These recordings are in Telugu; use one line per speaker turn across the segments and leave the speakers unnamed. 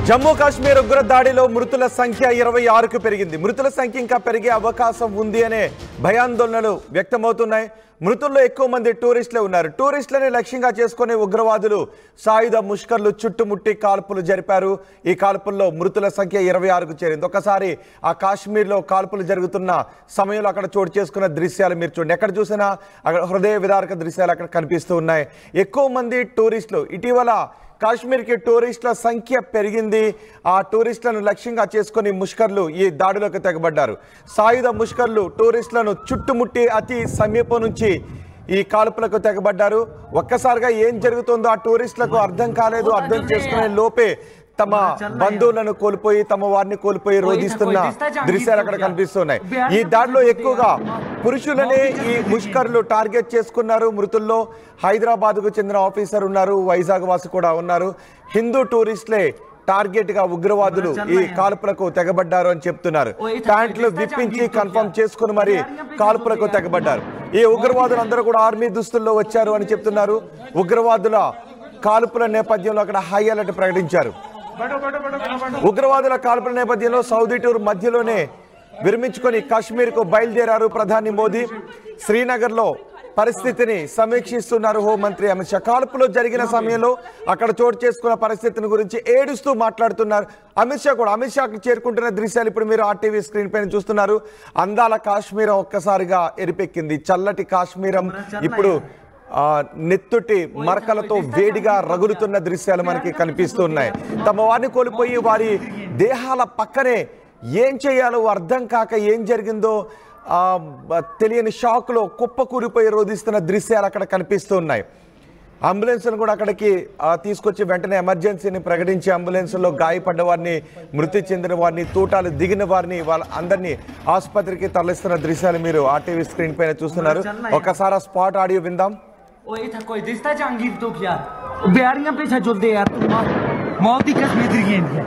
జమ్మూ కాశ్మీర్ ఉగ్ర దాడిలో మృతుల సంఖ్య 26కు పెరిగింది. మృతుల సంఖ్య ఇంకా పెరిగే అవకాశం ఉంది అనే భయాందోళనలు వ్యక్తమవుతున్నాయి. మృతుల్లో ఎక్కువ మంది టూరిస్టులే ఉన్నారు. టూరిస్టులని లక్ష్యంగా చేసుకునే ఉగ్రవాదులు సాయుధ ముష్కర్లు చుట్టుముట్టి కాల్పులు జరిపారు. ఈ కాల్పుల్లో మృతుల సంఖ్య 26కు చేరింది. ఒకసారి ఆ కాశ్మీర్లో కాల్పులు జరుగుతున్న సమయంలో అక్కడ చోటు చేసుకున్న దృశ్యాలు మీరు చూడండి. ఎక్కడ చూసినా అక్కడ హృదయ విదారక దృశ్యాలు అక్కడ కనిపిస్తూ ఉన్నాయి. ఎక్కువ మంది టూరిస్టులు ఇటీవల కాశ్మీర్కి టూరిస్టుల సంఖ్య పెరిగింది. ఆ టూరిస్టులను లక్ష్యంగా చేసుకుని ముష్కర్లు ఈ దాడులకు తెగబడ్డారు. సాయుధ ముష్కర్లు టూరిస్టులను చుట్టుముట్టి అతి సమీపం నుంచి ఈ కాల్పులకు తెగబడ్డారు. ఒక్కసారిగా ఏం జరుగుతుందో ఆ టూరిస్టులకు అర్థం కాలేదు. అర్థం చేసుకునే లోపే తమ బంధువులను కోల్పోయి తమ వారిని కోల్పోయి రోధిస్తున్న దృశ్యాలు అక్కడ కనిపిస్తున్నాయి. ఈ దాడిలో ఎక్కువగా పురుషులనే ఈ ముష్కర్లు టార్గెట్ చేసుకున్నారు. మృతుల్లో హైదరాబాద్కు చెందిన ఆఫీసర్ ఉన్నారు, వైజాగ్ వాసి కూడా ఉన్నారు. హిందూ టూరిస్టులే టార్గెట్ గా ఉగ్రవాదులు ఈ కాల్పులకు తెగబడ్డారు అని చెప్తున్నారు. ప్యాంట్లు విప్పించి కన్ఫర్మ్ చేసుకుని మరి కాల్పులకు తెగబడ్డారు. ఈ ఉగ్రవాదులందరూ కూడా ఆర్మీ దుస్తుల్లో వచ్చారు అని చెప్తున్నారు. ఉగ్రవాదుల కాల్పుల నేపథ్యంలో అక్కడ హై అలర్ట్ ప్రకటించారు. ఉగ్రవాదుల కాల్పుల నేపథ్యంలో సౌదీ టూర్ మధ్యలోనే విరమించుకొని కాశ్మీర్కు బయలుదేరారు ప్రధాని మోదీ. శ్రీనగర్లో పరిస్థితిని సమీక్షిస్తున్నారు హోంమంత్రి అమిత్ షా. కాల్పులు జరిగిన సమయంలో అక్కడ చోటు చేసుకున్న పరిస్థితిని గురించి ఏడుస్తూ మాట్లాడుతున్నారు అమిత్ షా కూడా. అమిత్ షాకి చేరుకుంటున్న దృశ్యాలు ఇప్పుడు మీరు ఆర్టీవీ స్క్రీన్ పైన చూస్తున్నారు. అందాల కాశ్మీరం ఒక్కసారిగా ఎరిపెక్కింది. చల్లటి కాశ్మీరం ఇప్పుడు నెత్తుటి మరకలతో వేడిగా రగులుతున్న దృశ్యాలు మనకి కనిపిస్తున్నాయి. తమ వారిని కోల్పోయి వారి దేహాల పక్కనే ఏం చేయాలో అర్థం కాక ఏం జరిగిందో తెలియని షాక్లో కుప్పకూరిపోయి రోధిస్తున్న దృశ్యాలు అక్కడ కనిపిస్తున్నాయి. అంబులెన్స్ను కూడా అక్కడికి తీసుకొచ్చి వెంటనే ఎమర్జెన్సీని ప్రకటించి అంబులెన్స్లో గాయపడ్డ వారిని, మృతి చెందిన వారిని, తూటాలు దిగిన వారిని వాళ్ళ అందరినీ ఆసుపత్రికి తరలిస్తున్న దృశ్యాలు మీరు ఆర్టీవీ స్క్రీన్ పైన చూస్తున్నారు. ఒకసారి స్పాట్ ఆడియో విందాం.
था कोई दिसता जहांगीर तो यार बिहारियां पे छजुलदे यार तू मौत दी कसम इधर गई है।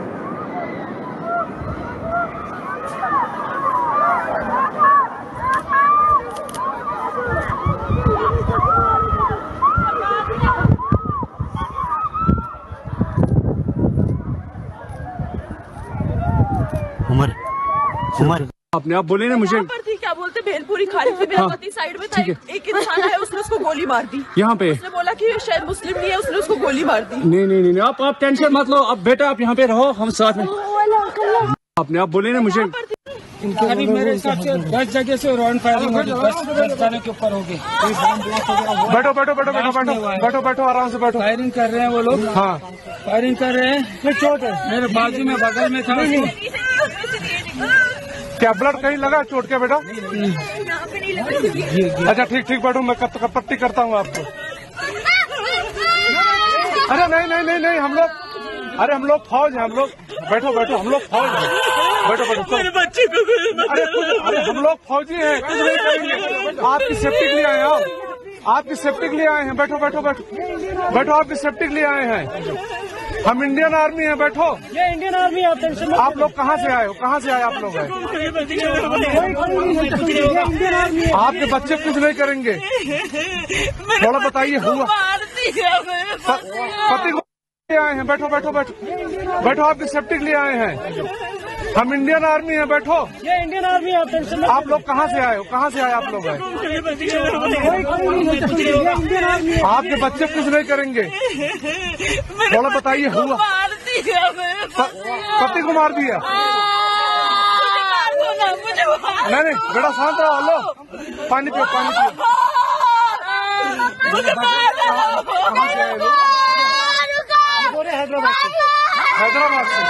उमर उमर
आपने आप बोले ना मुझे
क्या बोलते भेलपुरी खा रही थी, मेरा पति साइड में था, एक इंसान है उसने उसको गोली मार दी
यहाँ पे।
उसने बोला कि शायद मुस्लिम नहीं है, उसने उसको गोली मार दी।
नहीं नहीं नहीं आप टेंशन मत लो। अब बेटा आप यहाँ पे रहो, हम साथ में। आपने आप बोले ना मुझे
अभी मेरे हिसाब से 10 जगह से रॉन फायरिंग होगी, 10 थाने के ऊपर होगी।
बैठो बैठो बैठो बैठो बैठो बैठो बैठो आराम से बैठो।
फायरिंग कर रहे हैं वो लोग।
हाँ
फायरिंग कर रहे हैं। चोट है मेरे बाजू में, बगल में था।
क्या ब्लड कहीं लगा चोट के बेटा? अच्छा ठीक ठीक बैठो, मैं पट्टी करता हूँ आपको। अरे नहीं नहीं नहीं नहीं हम लोग, अरे हम लोग फौज हैं, हम लोग बैठो बैठो, हम लोग फौज हैं, बैठो बैठो।
मेरे बच्चे को
अरे हम लोग फौजी हैं, कुछ नहीं करेंगे। आपकी सेफ्टी के लिए आए हैं, आपकी सेफ्टी के लिए आए हैं। बैठो बैठो बैठो बैठो, आपकी सेफ्टी के लिए आए हैं। हम इंडियन आर्मी हैं, बैठो।
ये इंडियन आर्मी है, टेंशन।
आप लोग कहाँ से आए हो? कहाँ से आए आप लोग? आपके बच्चे कुछ नहीं करेंगे, थोड़ा बताइए। हुआ पति को आए हैं, बैठो बैठो बैठो बैठो, आपकी सेफ्टी के लिए आए हैं। हम इंडियन आर्मी हैं, बैठो।
ये इंडियन आर्मी है, टेंशन।
आप लोग कहाँ से आए हो? कहाँ से आए आप लोग? आपके बच्चे कुछ नहीं करेंगे, थोड़ा बताइए। हुआ पति को मार दिया? नहीं नहीं बेटा शांत रहो, लो पानी पियो, पानी पियो। हैदराबाद से।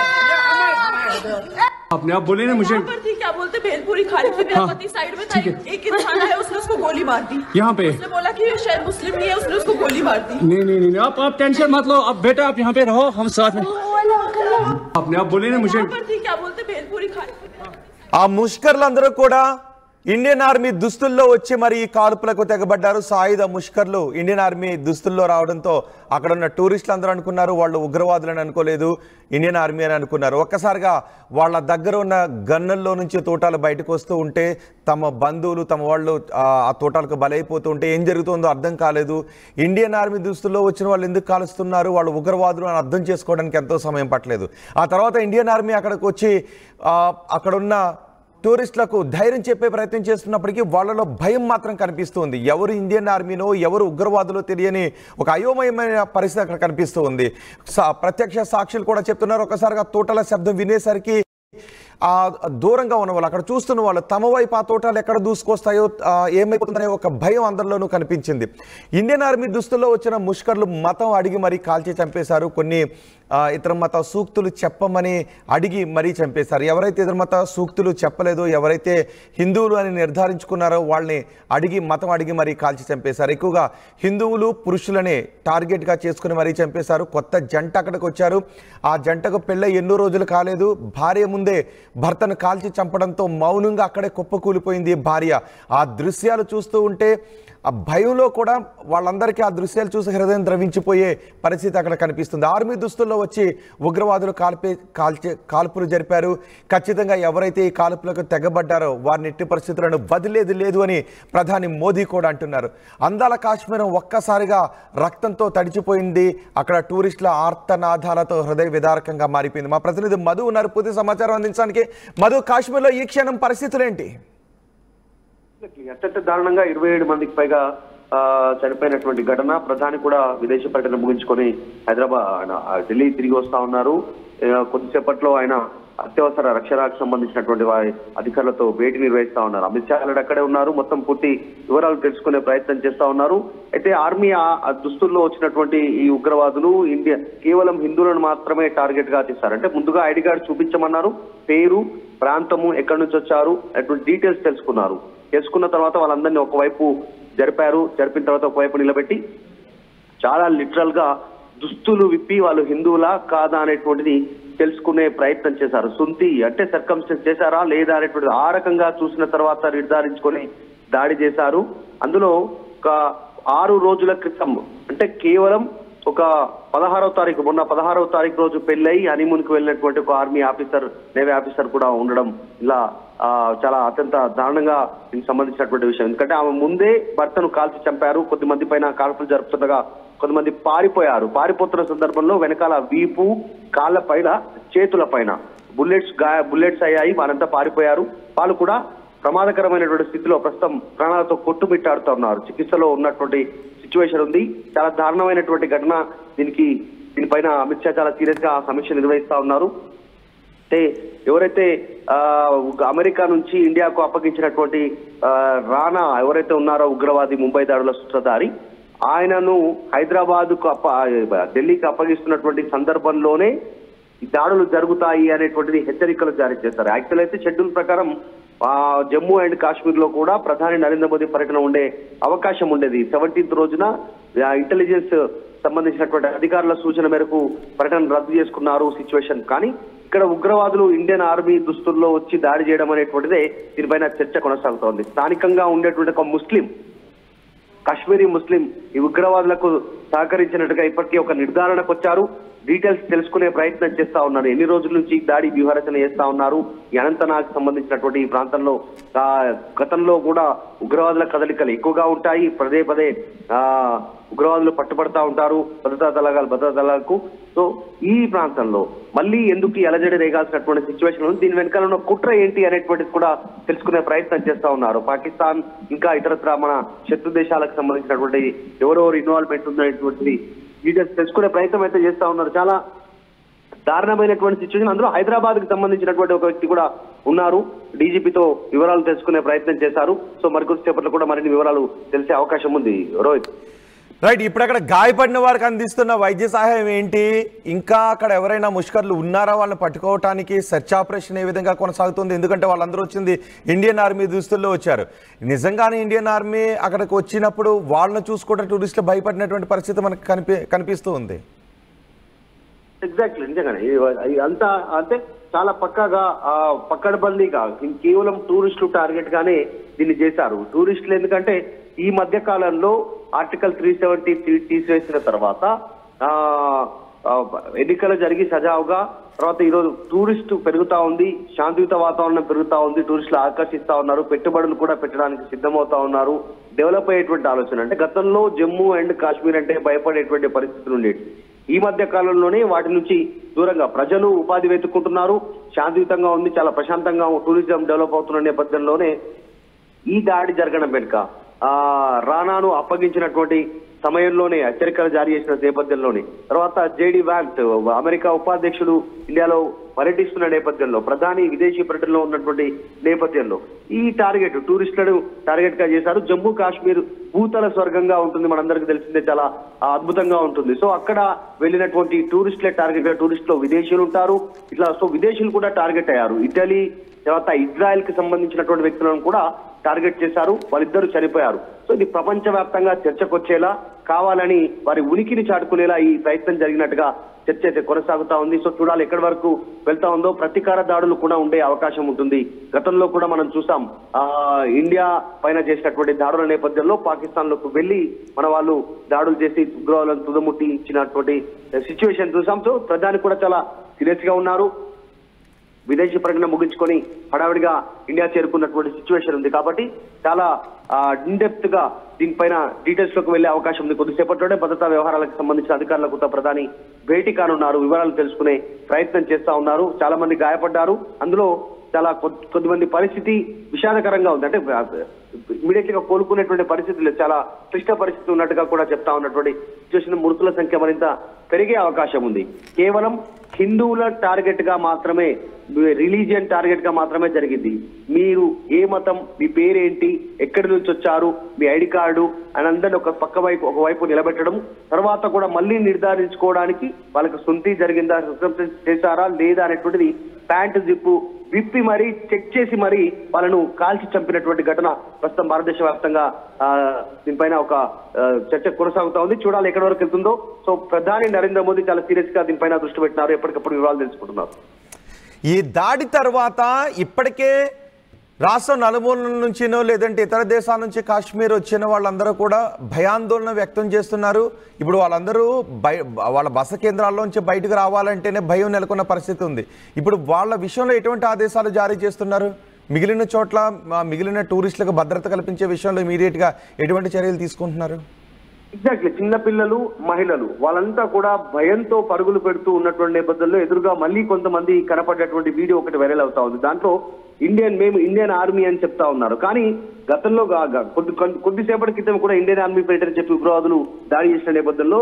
आपने आप बोले ना मुझे
क्या बोलते भेलपुरी खा रही थी, मेरा पति साइड में था, एक इंसान है उसने उसको गोली मार दी
यहाँ पे।
उसने बोला कि शायद मुस्लिम नहीं है, उसने उसको गोली मार दी।
नहीं नहीं नहीं आप टेंशन मत लो। अब बेटा आप यहाँ पे रहो, हम साथ में। आपने आप बोले ना मुझे
क्या बोलते भेलपुरी खा रही थी।
ఆ ముష్కర్లందరూ కూడా ఇండియన్ ఆర్మీ దుస్తుల్లో వచ్చి మరి ఈ కాల్పులకు తెగబడ్డారు సాయుధ ముష్కర్లు. ఇండియన్ ఆర్మీ దుస్తుల్లో రావడంతో అక్కడ ఉన్న టూరిస్టులు అందరూ అనుకున్నారు వాళ్ళు ఉగ్రవాదులని అనుకోలేదు, ఇండియన్ ఆర్మీ అని అనుకున్నారు. ఒక్కసారిగా వాళ్ళ దగ్గర ఉన్న గన్నుల్లో నుంచి తోటాలు బయటకు వస్తూ ఉంటే తమ బంధువులు తమ వాళ్ళు ఆ తోటాలకు బలైపోతూ ఉంటే ఏం జరుగుతుందో అర్థం కాలేదు. ఇండియన్ ఆర్మీ దుస్తుల్లో వచ్చిన వాళ్ళు ఎందుకు కాలుస్తున్నారు, వాళ్ళు ఉగ్రవాదులు అని అర్థం చేసుకోవడానికి ఎంతో సమయం పట్టలేదు. ఆ తర్వాత ఇండియన్ ఆర్మీ అక్కడికి వచ్చి అక్కడున్న టూరిస్టులకు ధైర్యం చెప్పే ప్రయత్నం చేస్తున్నప్పటికీ వాళ్ళలో భయం మాత్రం కనిపిస్తుంది. ఎవరు ఇండియన్ ఆర్మీనో ఎవరు ఉగ్రవాదులో తెలియని ఒక అయోమయమైన పరిస్థితి అక్కడ కనిపిస్తూ ఉంది. ప్రత్యక్ష సాక్షులు కూడా చెప్తున్నారు ఒకసారిగా తోటల శబ్దం వినేసరికి దూరంగా ఉన్న వాళ్ళు అక్కడ చూస్తున్న వాళ్ళు తమ వైపు ఆ తోటలు ఎక్కడ దూసుకొస్తాయో ఏమైపోతుందనే ఒక భయం అందరిలోనూ కనిపించింది. ఇండియన్ ఆర్మీ దుస్తుల్లో వచ్చిన ముష్కర్లు మతం అడిగి మరీ కాల్చి చంపేశారు. కొన్ని ఇతర మత సూక్తులు చెప్పమని అడిగి మరీ చంపేశారు. ఎవరైతే ఇతర మత సూక్తులు చెప్పలేదో, ఎవరైతే హిందువులు అని నిర్ధారించుకున్నారో వాళ్ళని మతం అడిగి మరీ కాల్చి చంపేశారు. ఎక్కువగా హిందువులు పురుషులనే టార్గెట్గా చేసుకుని మరీ చంపేశారు. కొత్త జంట అక్కడికి వచ్చారు. ఆ జంటకు పెళ్ళై ఎన్నో రోజులు కాలేదు. భార్య ముందే భర్తను కాల్చి చంపడంతో మౌనంగా అక్కడే కుప్పకూలిపోయింది భార్య. ఆ దృశ్యాలు చూస్తూ ఉంటే ఆ భయంలో కూడా వాళ్ళందరికీ ఆ దృశ్యాలు చూసి హృదయం ద్రవించిపోయే పరిస్థితి అక్కడ కనిపిస్తుంది. ఆర్మీ దుస్తుల్లో వచ్చి ఉగ్రవాదులు కాల్పులు జరిపారు. ఖచ్చితంగా ఎవరైతే ఈ కాల్పులకు తెగబడ్డారో వారిని ఎట్టి పరిస్థితులను వదిలేది లేదు అని ప్రధాని మోదీ కూడా అంటున్నారు. అందాల కాశ్మీరం ఒక్కసారిగా రక్తంతో తడిచిపోయింది. అక్కడ టూరిస్టుల ఆర్తనాదాలతో హృదయ విదారకంగా మారిపోయింది. మా ప్రతినిధి మధు ఉన్నారు పూర్తి సమాచారం అందించడానికి. మధు, కాశ్మీర్లో ఈ క్షణం పరిస్థితులు ఏంటి?
అత్యంత దారుణంగా 27 మందికి పైగా చనిపోయినటువంటి ఘటన. ప్రధాని కూడా విదేశీ పర్యటన ముగించుకొని ఢిల్లీ తిరిగి వస్తా ఉన్నారు. కొద్దిసేపట్లో ఆయన అత్యవసర రక్షణకు సంబంధించినటువంటి అధికారులతో భేటీ నిర్వహిస్తా ఉన్నారు. అమిత్ షా అక్కడే ఉన్నారు. మొత్తం పూర్తి వివరాలు తెలుసుకునే ప్రయత్నం చేస్తా ఉన్నారు. అయితే ఆర్మీ దుస్తుల్లో వచ్చినటువంటి ఈ ఉగ్రవాదులు కేవలం హిందువులను మాత్రమే టార్గెట్ గా చేశారు. అంటే ముందుగా ఐడి కార్డు చూపించమన్నారు, పేరు, ప్రాంతము, ఎక్కడి నుంచి వచ్చారు అటువంటి డీటెయిల్స్ తెలుసుకున్న తర్వాత వాళ్ళందరినీ ఒకవైపు జరిపిన తర్వాత ఒకవైపు నిలబెట్టి చాలా లిటరల్ గా దుస్తులు విప్పి వాళ్ళు హిందువులా కాదా అనేటువంటిది తెలుసుకునే ప్రయత్నం చేశారు. సుంతి అంటే సర్కమ్స్టెన్స్ చేశారా లేదా అనేటువంటిది ఆ రకంగా చూసిన తర్వాత నిర్ధారించుకొని దాడి చేశారు. అందులో ఒక 6 రోజుల క్రితం అంటే కేవలం ఒక 16వ తారీఖు మొన్న 16వ తారీఖు రోజు పెళ్ళై హనీమూన్ కు వెళ్ళినటువంటి ఒక ఆర్మీ ఆఫీసర్, నేవీ ఆఫీసర్ కూడా ఉండడం ఇలా చాలా అత్యంత దారుణంగా దీనికి సంబంధించినటువంటి విషయం. ఎందుకంటే ఆమె ముందే భర్తను కాల్చి చంపారు. కొద్దిమంది పైన కాల్పులు జరుపుతుండగా కొంతమంది పారిపోతున్న సందర్భంలో వెనకాల వీపు, కాళ్ళ పైన, చేతుల పైన బుల్లెట్స్ అయ్యాయి. వారంతా పారిపోయారు. వాళ్ళు కూడా ప్రమాదకరమైనటువంటి స్థితిలో ప్రస్తుతం ప్రాణాలతో కొట్టుమిట్టాడుతున్నారు. చికిత్సలో ఉన్నటువంటి సిచ్యువేషన్ ఉంది. చాలా దారుణమైనటువంటి ఘటన. దీనిపైన అమిత్ షా చాలా సీరియస్ గా సమీక్ష నిర్వహిస్తా ఉన్నారు. అంటే ఎవరైతే అమెరికా నుంచి ఇండియాకు అప్పగించినటువంటి రానా ఎవరైతే ఉన్నారో ఉగ్రవాది, ముంబై దాడుల సూత్రధారి, ఆయనను హైదరాబాద్ కు ఢిల్లీకి అప్పగిస్తున్నటువంటి సందర్భంలోనే ఈ దాడులు జరుగుతాయి అనేటువంటిది హెచ్చరికలు జారీ చేశారు. యాక్చువల్ అయితే షెడ్యూల్ ప్రకారం జమ్మూ అండ్ కాశ్మీర్ లో కూడా ప్రధాని నరేంద్ర మోదీ పర్యటన ఉండే అవకాశం ఉండేది. 17th రోజున ఇంటెలిజెన్స్ సంబంధించినటువంటి అధికారుల సూచన మేరకు పర్యటన రద్దు చేసుకున్నారు సిచ్యువేషన్. కానీ ఇక్కడ ఉగ్రవాదులు ఇండియన్ ఆర్మీ దుస్తుల్లో వచ్చి దాడి చేయడం అనేటువంటిదే దీనిపైన చర్చ కొనసాగుతోంది. స్థానికంగా ఉండేటువంటి ఒక ముస్లిం, కాశ్మీరీ ముస్లిం ఈ ఉగ్రవాదులకు సహకరించినట్టుగా ఇప్పటికీ ఒక నిర్ధారణకు వచ్చారు. డీటెయిల్స్ తెలుసుకునే ప్రయత్నం చేస్తా ఉన్నారు. ఎన్ని రోజుల నుంచి దాడి వ్యూహరచన చేస్తా ఉన్నారు. ఈ అనంతనాగ్ సంబంధించినటువంటి ఈ ప్రాంతంలో గతంలో కూడా ఉగ్రవాదుల కదలికలు ఎక్కువగా ఉంటాయి. పదే ఉగ్రవాదులు పట్టుబడతా ఉంటారు భద్రతా దళాలకు. సో ఈ ప్రాంతంలో మళ్ళీ ఎందుకు అలజడి రేగాల్సినటువంటి సిచ్యువేషన్ ఉంది. దీని వెనకాల ఉన్న కుట్ర ఏంటి అనేటువంటిది కూడా తెలుసుకునే ప్రయత్నం చేస్తా ఉన్నారు. పాకిస్తాన్ ఇంకా ఇతరత్ర మన శత్రు దేశాలకు సంబంధించినటువంటి ఎవరెవరు ఇన్వాల్వ్మెంట్ ఉన్నటువంటిది డీటెయిల్స్ తెలుసుకునే ప్రయత్నం అయితే చేస్తా ఉన్నారు. చాలా దారుణమైనటువంటి సిచ్యువేషన్. అందులో హైదరాబాద్ కి సంబంధించినటువంటి ఒక వ్యక్తి కూడా ఉన్నారు. డీజీపీతో వివరాలు తెలుసుకునే ప్రయత్నం చేశారు. సో మరికొద్దిసేపట్లో కూడా మరిన్ని వివరాలు తెలిసే అవకాశం ఉంది. రోహిత్,
రైట్, ఇప్పుడు అక్కడ గాయపడిన వారికి అందిస్తున్న వైద్య సహాయం ఏంటి? ఇంకా అక్కడ ఎవరైనా ముష్కర్లు ఉన్నారా? వాళ్ళని పట్టుకోవటానికి సెర్చ్ ఆపరేషన్ ఏ విధంగా కొనసాగుతుంది? ఎందుకంటే వాళ్ళందరూ వచ్చింది ఇండియన్ ఆర్మీ దుస్తుల్లో వచ్చారు. నిజంగానే ఇండియన్ ఆర్మీ అక్కడికి వచ్చినప్పుడు వాళ్ళని చూసుకోవడం టూరిస్టులు భయపడినటువంటి పరిస్థితి మనకు కనిపిస్తూ ఉంది.
ఎగ్జాక్ట్లీ, నిజంగానే అంతా అంటే చాలా పక్కాగా పక్కడబందీగా కేవలం టూరిస్టులు టార్గెట్ గానే దీన్ని చేశారు. టూరిస్టులు ఎందుకంటే ఈ మధ్య కాలంలో ఆర్టికల్ 370 తీసివేసిన తర్వాత ఎన్నికలు జరిగి సజావుగా తర్వాత ఈరోజు టూరిస్టు పెరుగుతా ఉంది, శాంతియుత వాతావరణం పెరుగుతా ఉంది, టూరిస్టులు ఆకర్షిస్తా ఉన్నారు, పెట్టుబడులు కూడా పెట్టడానికి సిద్ధమవుతా ఉన్నారు. డెవలప్ అయ్యేటువంటి ఆలోచన అంటే గతంలో జమ్మూ అండ్ కాశ్మీర్ అంటే భయపడేటువంటి పరిస్థితులు ఉండేవి. ఈ మధ్య కాలంలోనే వాటి నుంచి దూరంగా ప్రజలు ఉపాధి వెతుక్కుంటున్నారు, శాంతియుతంగా ఉంది, చాలా ప్రశాంతంగా టూరిజం డెవలప్ అవుతున్న నేపథ్యంలోనే ఈ దాడి జరగడం వెనుక రానాను అప్పగించినటువంటి సమయంలోనే హెచ్చరికలు జారీ చేసిన నేపథ్యంలోనే తర్వాత జేడీ వ్యాన్స్ అమెరికా ఉపాధ్యక్షుడు ఇండియాలో పర్యటిస్తున్న నేపథ్యంలో ప్రధాని విదేశీ పర్యటనలో ఉన్నటువంటి నేపథ్యంలో ఈ టార్గెట్ టూరిస్టులను టార్గెట్ గా చేశారు. జమ్మూ కాశ్మీర్ భూతల స్వర్గంగా ఉంటుంది, మనందరికీ తెలిసిందే, చాలా అద్భుతంగా ఉంటుంది. సో అక్కడ వెళ్ళినటువంటి టూరిస్టులే టార్గెట్ గా, టూరిస్టులు విదేశీయులు ఉంటారు ఇట్లా. సో విదేశీయులు కూడా టార్గెట్ అయ్యారు. ఇటలీ తర్వాత ఇజ్రాయెల్ కి సంబంధించినటువంటి వ్యక్తులను కూడా టార్గెట్ చేశారు, వాళ్ళిద్దరూ చనిపోయారు. సో ఇది ప్రపంచవ్యాప్తంగా చర్చకు వచ్చేలా కావాలని వారి ఉనికిని చాటుకునేలా ఈ ప్రయత్నం జరిగినట్టుగా చర్చ అయితే కొనసాగుతా ఉంది. సో చూడాలి ఎక్కడి వరకు వెళ్తా ఉందో. ప్రతీకార దాడులు కూడా ఉండే అవకాశం ఉంటుంది. గతంలో కూడా మనం చూసాం ఇండియా పైన చేసినటువంటి దాడుల నేపథ్యంలో పాకిస్తాన్ లోకి వెళ్లి మన వాళ్ళు దాడులు చేసి ఉగ్రవాదులను తుదముట్టి ఇచ్చినటువంటి సిచ్యువేషన్ చూసాం. సో ప్రధాని కూడా చాలా సీరియస్ గా ఉన్నారు. విదేశీ పర్యటన ముగించుకొని హడావిడిగా ఇండియా చేరుకున్నటువంటి సిచ్యువేషన్ ఉంది కాబట్టి చాలా ఇన్డెప్త్ గా దీనిపైన డీటెయిల్స్ లోకి వెళ్లే అవకాశం ఉంది. కొద్దిసేపట్లోనే భద్రతా వ్యవహారాలకు సంబంధించిన అధికారులతో ప్రధాని భేటీ కానున్నారు, వివరాలు తెలుసుకునే ప్రయత్నం చేస్తా ఉన్నారు. చాలా మంది గాయపడ్డారు, అందులో చాలా కొద్దిమంది పరిస్థితి విషాదకరంగా ఉంది. అంటే ఇమీడియట్ గా కోలుకునేటువంటి పరిస్థితులు చాలా క్లిష్ట పరిస్థితి ఉన్నట్టుగా కూడా చెప్తా ఉన్నటువంటి సిచ్యువేషన్. మృతుల సంఖ్య మరింత పెరిగే అవకాశం ఉంది. కేవలం హిందువుల టార్గెట్ గా మాత్రమే, రిలీజియన్ టార్గెట్ గా మాత్రమే జరిగింది. మీరు ఏ మతం, మీ పేరేంటి, ఎక్కడి నుంచి వచ్చారు, మీ ఐడి కార్డు అని అందరినీ ఒకవైపు నిలబెట్టడం, తర్వాత కూడా మళ్ళీ నిర్ధారించుకోవడానికి వాళ్ళకి సొంతి జరిగిందా, చేశారా లేదా అనేటువంటిది ప్యాంటు జిప్పు విప్పి మరీ చెక్ చేసి మరీ వాళ్ళను కాల్చి చంపినటువంటి ఘటన ప్రస్తుతం భారతదేశ వ్యాప్తంగా దీనిపైన ఒక చర్చ కొనసాగుతా ఉంది. చూడాలి ఎక్కడి వరకు వెళ్తుందో. సో ప్రధాని నరేంద్ర మోదీ చాలా సీరియస్ గా దీనిపైన దృష్టి పెట్టినారు, ఎప్పటికప్పుడు వివరాలు తెలుసుకుంటున్నారు.
ఈ దాడి తర్వాత ఇప్పటికే రాష్ట్రం నలుమూలల నుంచినో లేదంటే ఇతర దేశాల నుంచి కాశ్మీర్ వచ్చిన వాళ్ళందరూ కూడా భయాందోళన వ్యక్తం చేస్తున్నారు. ఇప్పుడు వాళ్ళందరూ వాళ్ళ బస కేంద్రాల్లోంచి బయటకు రావాలంటేనే భయం నెలకొన్న పరిస్థితి ఉంది. ఇప్పుడు వాళ్ళ విషయంలో ఎటువంటి ఆదేశాలు జారీ చేస్తున్నారు? మిగిలిన చోట్ల మిగిలిన టూరిస్టులకు భద్రత కల్పించే విషయంలో ఇమీడియట్ గా ఎటువంటి చర్యలు తీసుకుంటున్నారు?
ఎగ్జాక్ట్లీ, చిన్నపిల్లలు, మహిళలు వాళ్ళంతా కూడా భయంతో పరుగులు పెడుతూ ఉన్నటువంటి నేపథ్యంలో ఎదురుగా మళ్ళీ కొంతమంది కనపడ్డటువంటి వీడియో ఒకటి వైరల్ అవుతా ఉంది. దాంట్లో మేము ఇండియన్ ఆర్మీ అని చెప్తా ఉన్నారు. కానీ గతంలో కొద్దిసేపటి క్రితం కూడా ఇండియన్ ఆర్మీ పేరిటని చెప్పి ఉగ్రవాదులు దాడి చేసిన నేపథ్యంలో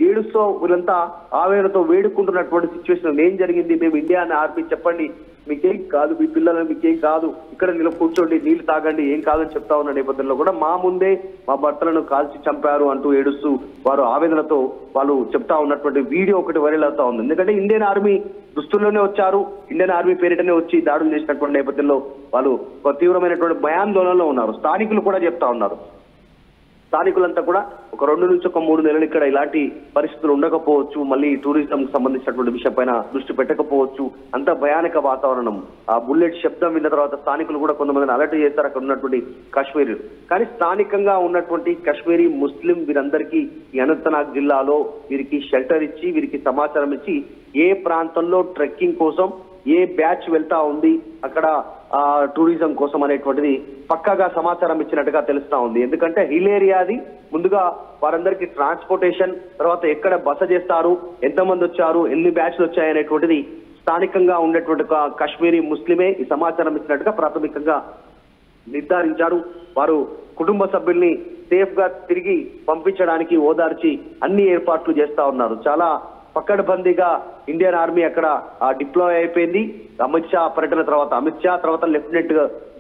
ఏడుస్తూ వీళ్ళంతా ఆవేదనతో వేడుకుంటున్నటువంటి సిచ్యువేషన్. ఏం జరిగింది, మేము ఇండియన్ ఆర్మీ, చెప్పండి, మీకేం కాదు, మీ పిల్లలు మీకేం కాదు, ఇక్కడ కూర్చోండి, నీళ్లు తాగండి, ఏం కాదని చెప్తా ఉన్న నేపథ్యంలో కూడా మా ముందే మా భర్తలను కాల్చి చంపారు అంటూ ఏడుస్తూ వారు ఆవేదనతో వాళ్ళు చెప్తా ఉన్నటువంటి వీడియో ఒకటి వైరల్ అవుతా ఉంది. ఎందుకంటే ఇండియన్ ఆర్మీ దుస్తుల్లోనే వచ్చారు, ఇండియన్ ఆర్మీ పేరిటనే వచ్చి దాడులు చేసినటువంటి నేపథ్యంలో వాళ్ళు ఒక తీవ్రమైనటువంటి భయాందోళనలో ఉన్నారు. స్థానికులు కూడా చెప్తా ఉన్నారు. స్థానికులంతా కూడా ఒక 2 నుంచి 3 నెలలు ఇక్కడ ఇలాంటి పరిస్థితులు ఉండకపోవచ్చు, మళ్ళీ టూరిజం సంబంధించినటువంటి విషయం పైన దృష్టి పెట్టకపోవచ్చు, అంత భయానక వాతావరణం. ఆ బుల్లెట్ శబ్దం విన్న తర్వాత స్థానికులు కూడా కొంతమందిని అలర్ట్ చేస్తారు అక్కడ ఉన్నటువంటి కాశ్మీర్. కానీ స్థానికంగా ఉన్నటువంటి కాశ్మీరీ ముస్లిం వీరందరికీ ఈ అనంతనాగ్ జిల్లాలో వీరికి షెల్టర్ ఇచ్చి, వీరికి సమాచారం ఇచ్చి, ఏ ప్రాంతంలో ట్రెక్కింగ్ కోసం ఏ బ్యాచ్ వెళ్తా ఉంది అక్కడ టూరిజం కోసం అనేటువంటిది పక్కాగా సమాచారం ఇచ్చినట్టుగా తెలుస్తా ఉంది. ఎందుకంటే హిల్ ఏరియాది ముందుగా వారందరికీ ట్రాన్స్పోర్టేషన్, తర్వాత ఎక్కడ బస చేస్తారు, ఎంతమంది వచ్చారు, ఎన్ని బ్యాచ్లు వచ్చాయనేటువంటిది స్థానికంగా ఉన్నటువంటి కాశ్మీరీ ముస్లిమే ఈ సమాచారం ఇచ్చినట్టుగా ప్రాథమికంగా నిర్ధారించారు. వారు కుటుంబ సభ్యుల్ని సేఫ్ గా తిరిగి పంపించడానికి ఓదార్చి అన్ని ఏర్పాట్లు చేస్తా ఉన్నారు. చాలా పక్కడబందీగా ఇండియన్ ఆర్మీ అక్కడ డిప్లాయ్ అయిపోయింది. అమిత్ షా పర్యటన తర్వాత అమిత్ షా తర్వాత లెఫ్టినెంట్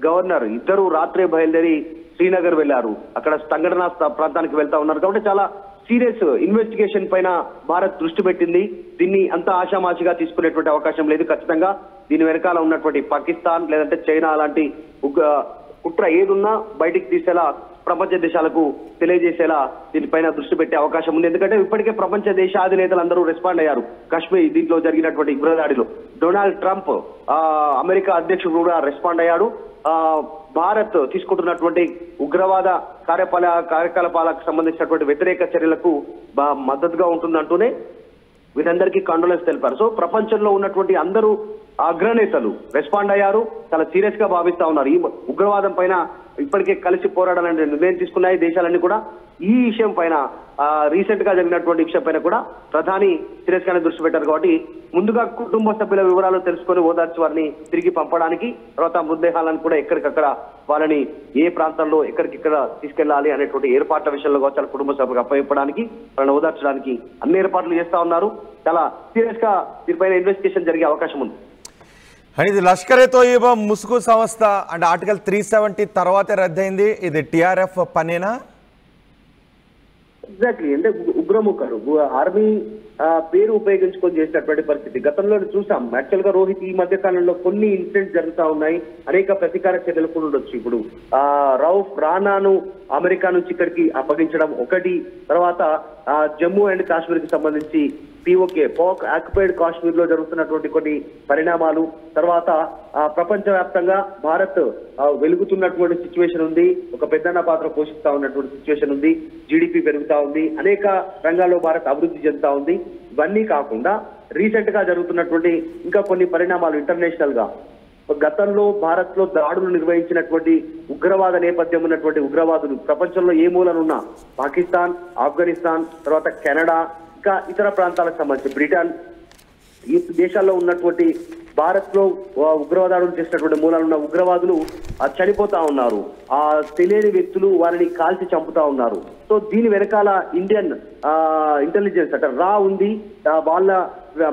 గవర్నర్ ఇద్దరు రాత్రే బయలుదేరి శ్రీనగర్ వెళ్లారు. అక్కడ సంఘటన ప్రాంతానికి వెళ్తా ఉన్నారు. కాబట్టి చాలా సీరియస్ ఇన్వెస్టిగేషన్ పైన భారత్ దృష్టి పెట్టింది. దీన్ని అంత ఆషామాషిగా తీసుకునేటువంటి అవకాశం లేదు. ఖచ్చితంగా దీని వెనకాల ఉన్నటువంటి పాకిస్తాన్ లేదంటే చైనా లాంటి కుట్ర ఏదున్నా బయటికి తీసేలా ప్రపంచ దేశాలకు తెలియజేసేలా దీనిపైన దృష్టి పెట్టే అవకాశం ఉంది. ఎందుకంటే ఇప్పటికే ప్రపంచ దేశాధినేతలు అందరూ రెస్పాండ్ అయ్యారు కాశ్మీర్ దీంట్లో జరిగినటువంటి ఉగ్రదాడిలో. డొనాల్డ్ ట్రంప్ అమెరికా అధ్యక్షుడు కూడా రెస్పాండ్ అయ్యాడు. భారత్ తీసుకుంటున్నటువంటి ఉగ్రవాద కార్యకలాపాలకు సంబంధించినటువంటి వ్యతిరేక చర్యలకు మద్దతుగా ఉంటుందంటూనే వీరందరికీ కండోలెన్స్ తెలిపారు. సో ప్రపంచంలో ఉన్నటువంటి అందరూ అగ్రనేతలు రెస్పాండ్ అయ్యారు, చాలా సీరియస్ గా భావిస్తా ఉన్నారు. ఈ ఉగ్రవాదం పైన ఇప్పటికే కలిసి పోరాడాలనే నిర్ణయం తీసుకున్నాయి దేశాలన్నీ కూడా. ఈ విషయం పైన రీసెంట్ గా జరిగినటువంటి విషయం పైన కూడా ప్రధాని సీరియస్ గానే దృష్టి పెట్టారు. కాబట్టి ముందుగా కుటుంబ సభ్యుల వివరాలు తెలుసుకొని ఓదార్చి వారిని తిరిగి పంపడానికి, తర్వాత మృతదేహాలను కూడా ఎక్కడికక్కడ వాళ్ళని ఏ ప్రాంతాల్లో ఎక్కడికిక్కడ తీసుకెళ్లాలి అనేటువంటి ఏర్పాట్ల విషయంలో చాలా కుటుంబ సభ్యులకు అప్పగించడానికి, వాళ్ళని ఓదార్చడానికి అన్ని ఏర్పాట్లు చేస్తా ఉన్నారు. చాలా సీరియస్ గా దీనిపైన ఇన్వెస్టిగేషన్ జరిగే అవకాశం ఉంది.
ఇది లష్కరే తోయిబా ముసుగు సంస్థ అంటే ఆర్టికల్ 370 తర్వాతే రద్దయింది. ఇది టిఆర్ఎఫ్ పనేనా?
ఎగ్జాక్ట్లీ. అంటే ఉగ్రముఖరు ఆర్మీ పేరు ఉపయోగించుకొని చేసినటువంటి పరిస్థితి గతంలో చూసాం. యాక్చువల్ గా రోహిత్ ఈ మధ్య కాలంలో కొన్ని ఇన్సిడెంట్స్ జరుగుతా ఉన్నాయి, అనేక ప్రతీకార చర్యలు కూడా ఉండొచ్చు. ఇప్పుడు రౌఫ్ రానాను అమెరికా నుంచి ఇక్కడికి అప్పగించడం ఒకటి, తర్వాత జమ్మూ అండ్ కాశ్మీర్ కి సంబంధించి పాక్ ఆక్యుపైడ్ కాశ్మీర్ లో జరుగుతున్నటువంటి కొన్ని పరిణామాలు, తర్వాత ప్రపంచవ్యాప్తంగా భారత్ వెలుగుతున్నటువంటి సిచ్యువేషన్ ఉంది, ఒక పెద్దన్న పాత్ర పోషిస్తా ఉన్నటువంటి సిచ్యువేషన్ ఉంది, జీడిపి పెరుగుతా ఉంది, అనేక రంగాల్లో భారత్ అభివృద్ధి చెందుతా ఉంది. ఇవన్నీ కాకుండా రీసెంట్ గా జరుగుతున్నటువంటి ఇంకా కొన్ని పరిణామాలు ఇంటర్నేషనల్ గా గతంలో భారత్ లో దాడులు నిర్వహించినటువంటి ఉగ్రవాద నేపథ్యం ఉన్నటువంటి ఉగ్రవాదులు ప్రపంచంలో ఏ మూలనున్నా పాకిస్తాన్, ఆఫ్ఘనిస్తాన్, తర్వాత కెనడా, ఇంకా ఇతర ప్రాంతాలకు సంబంధించి బ్రిటన్, ఈ దేశాల్లో ఉన్నటువంటి భారత్ లో ఉగ్రవాదాలు చేసినటువంటి మూలాలున్న ఉగ్రవాదులు చనిపోతా ఉన్నారు. ఆ తెలియని వ్యక్తులు వారిని కాల్చి చంపుతా ఉన్నారు. సో దీని వెనకాల ఇండియన్ ఇంటెలిజెన్స్ అంటే రా ఉంది. వాళ్ళ